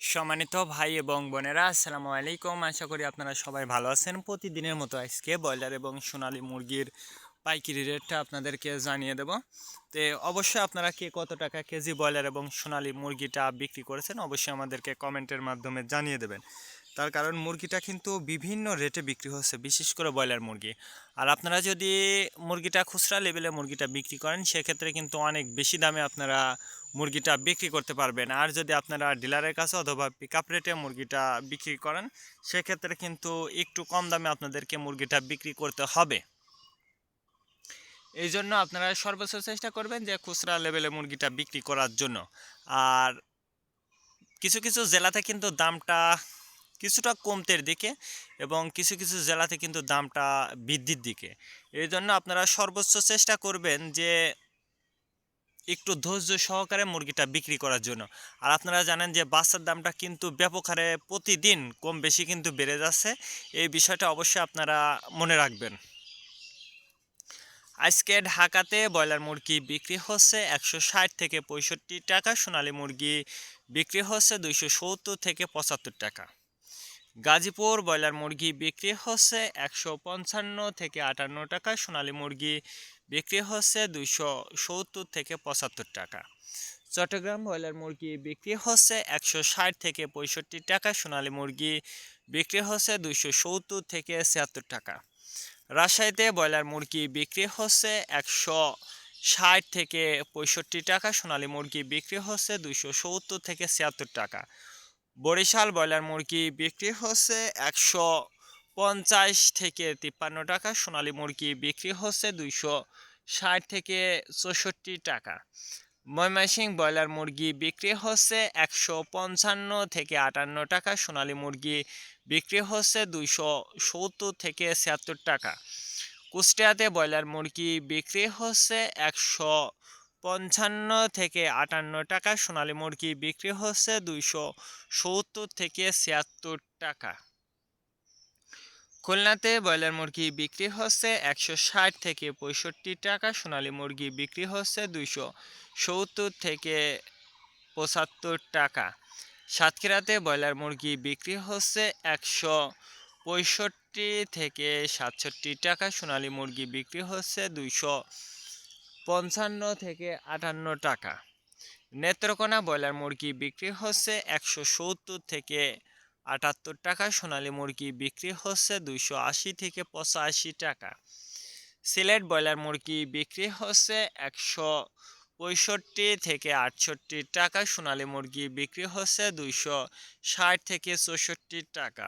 সম্মানিত ভাই এবং বোনেরা, আসসালামু আলাইকুম। আশা করি আপনারা সবাই ভালো আছেন। প্রতিদিনের মতো আজকে ব্রয়লার এবং সোনালী মুরগির পাইকারি রেটটা আপনাদেরকে জানিয়ে দেব। অবশ্যই আপনারা কে কত টাকা কেজি ব্রয়লার এবং সোনালী মুরগিটা বিক্রি করেছেন অবশ্যই আমাদেরকে কমেন্টের মাধ্যমে জানিয়ে দেবেন। তার কারণ মুরগিটা কিন্তু বিভিন্ন রেটে বিক্রি হচ্ছে, বিশেষ করে ব্রয়লার মুরগি। আর আপনারা যদি মুরগিটা খুচরা লেভেলে মুরগিটা বিক্রি করেন সেক্ষেত্রে কিন্তু অনেক বেশি দামে আপনারা মুরগিটা বিক্রি করতে পারবেন। আর যদি আপনারা ডিলারের কাছে অথবা পিকআপ রেটে মুরগিটা বিক্রি করেন সেক্ষেত্রে কিন্তু একটু কম দামে আপনাদেরকে মুরগিটা বিক্রি করতে হবে। এই জন্য আপনারা সর্বোচ্চ চেষ্টা করবেন যে খুচরা লেভেলে মুরগিটা বিক্রি করার জন্য। আর কিছু কিছু জেলাতে কিন্তু দামটা কিছুটা কমতের দিকে এবং কিছু কিছু জেলাতে কিন্তু দামটা বৃদ্ধির দিকে। এই জন্য আপনারা সর্বোচ্চ চেষ্টা করবেন যে একটু ধৈর্য সহকারে মুরগিটা বিক্রি করার জন্য। আর আপনারা জানেন যে বাচ্চার দামটা কিন্তু ব্যাপক হারে প্রতিদিন কম বেশি কিন্তু বেড়ে যাচ্ছে। এই বিষয়টা অবশ্যই আপনারা মনে রাখবেন। আজকে ঢাকাতে ব্রয়লার মুরগি বিক্রি হচ্ছে 160 থেকে 65 টাকা, সোনালী মুরগি বিক্রি হচ্ছে 270 থেকে 75 টাকা। গাজীপুর ব্রয়লার মুরগি বিক্রি হচ্ছে 155 থেকে 58 টাকা, সোনালী মুরগি বিক্রি হচ্ছে 270 থেকে 75 টাকা। চট্টগ্রাম ব্রয়লার মুরগি বিক্রি হচ্ছে 160 থেকে 65 টাকা, সোনালী মুরগি বিক্রি হচ্ছে 270 থেকে 76 টাকা। রাজশাহীতে ব্রয়লার মুরগি বিক্রি হচ্ছে 160 থেকে 65 টাকা, সোনালী মুরগি বিক্রি হচ্ছে 270 থেকে 76 টাকা। বরিশাল ব্রয়লার মুরগি বিক্রি হচ্ছে 150 থেকে 53 টাকা, সোনালী মুরগি বিক্রি হচ্ছে 260 থেকে 64 টাকা। ময়মনসিংহ ব্রয়লার মুরগি বিক্রি হচ্ছে 155 থেকে 58 টাকা, সোনালী মুরগি বিক্রি হচ্ছে 270 থেকে 76 টাকা। কুষ্টিয়াতে ব্রয়লার মুরগি বিক্রি হচ্ছে 155 থেকে 58 টাকা, সোনালী মুরগি বিক্রি হচ্ছে 270 থেকে 76 টাকা। খুলনাতে ব্রয়লার মুরগি বিক্রি হচ্ছে 160 থেকে 65 টাকা, সোনালী মুরগি বিক্রি হচ্ছে 270 থেকে 75 টাকা। সাতক্ষীরাতে ব্রয়লার মুরগি বিক্রি হচ্ছে 165 থেকে 67 টাকা, সোনালী মুরগি বিক্রি হচ্ছে 255 থেকে 58 টাকা। নেত্রকোনা ব্রয়লার মুরগি বিক্রি হচ্ছে 170 থেকে 78 টাকা, সোনালী মুরগি বিক্রি হচ্ছে 280 থেকে 85 টাকা। সিলেট ব্রয়লার মুরগি বিক্রি হচ্ছে 165 থেকে 68 টাকা, সোনালী মুরগি বিক্রি হচ্ছে 260 থেকে 64 টাকা।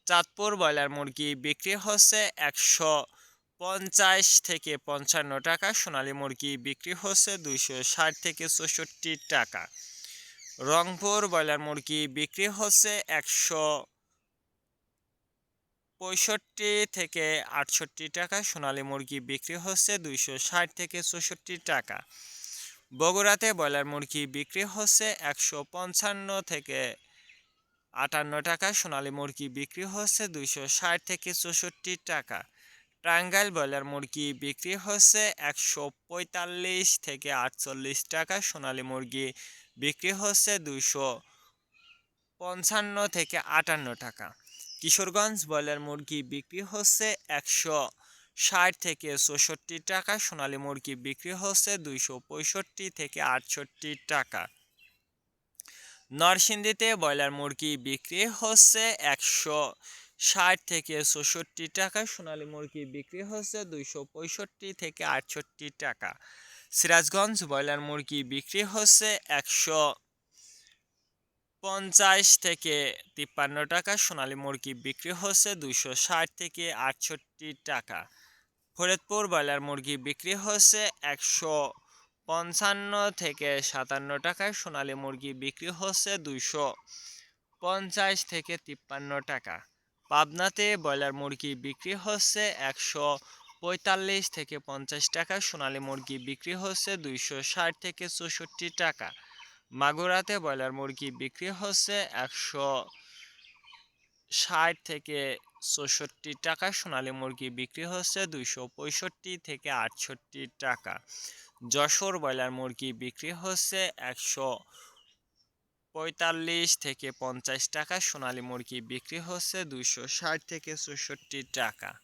চাঁদপুর ব্রয়লার মুরগি বিক্রি হচ্ছে 150 থেকে 55 টাকা, সোনালী মুরগি বিক্রি হচ্ছে 260 থেকে 64 টাকা। রংপুর ব্রয়লার মুরগি বিক্রি হচ্ছে 165 থেকে 68 টাকা, সোনালী মুরগি বিক্রি হচ্ছে 260 থেকে 64 টাকা। বগুড়াতে ব্রয়লার মুরগি বিক্রি হচ্ছে 155 থেকে 58 টাকা, সোনালী মুরগি বিক্রি হচ্ছে 260 থেকে 64 টাকা। টাঙ্গাইল ব্রয়লার মুরগি বিক্রি হচ্ছে 145 থেকে 48 টাকা, সোনালী মুরগি বিক্রি হচ্ছে 255 থেকে 58 টাকা। কিশোরগঞ্জ ব্রয়লার মুরগি বিক্রি হচ্ছে 160 থেকে 64 টাকা, সোনালী মুরগি বিক্রি হচ্ছে 265 থেকে 68 টাকা। নরসিংদীতে ব্রয়লার মুরগি বিক্রি হচ্ছে 160 থেকে 64 টাকা, সোনালী মুরগি বিক্রি হচ্ছে 265 থেকে 68 টাকা। সিরাজগঞ্জ ব্রয়লার মুরগি বিক্রি হচ্ছে 150 থেকে 53 টাকা, সোনালী মুরগি বিক্রি হচ্ছে 260 থেকে 68 টাকা। ফরিদপুর ব্রয়লার মুরগি বিক্রি হচ্ছে 155 থেকে 57 টাকায়, সোনালী মুরগি বিক্রি হচ্ছে 250 থেকে 53 টাকা। পাবনাতে ব্রয়লার মুরগি বিক্রি হচ্ছে 145 থেকে 50 টাকা, সোনালী মুরগি বিক্রি হচ্ছে 260 থেকে 64 টাকা। মাগুরাতে ব্রয়লার মুরগি বিক্রি হচ্ছে 160 থেকে 64 টাকা, সোনালী মুরগি বিক্রি হচ্ছে 265 থেকে 68 টাকা। যশোর ব্রয়লার মুরগি বিক্রি হচ্ছে 45 থেকে 50 টাকা, সোনালী মুরগি বিক্রি হচ্ছে 260 থেকে 64 টাকা।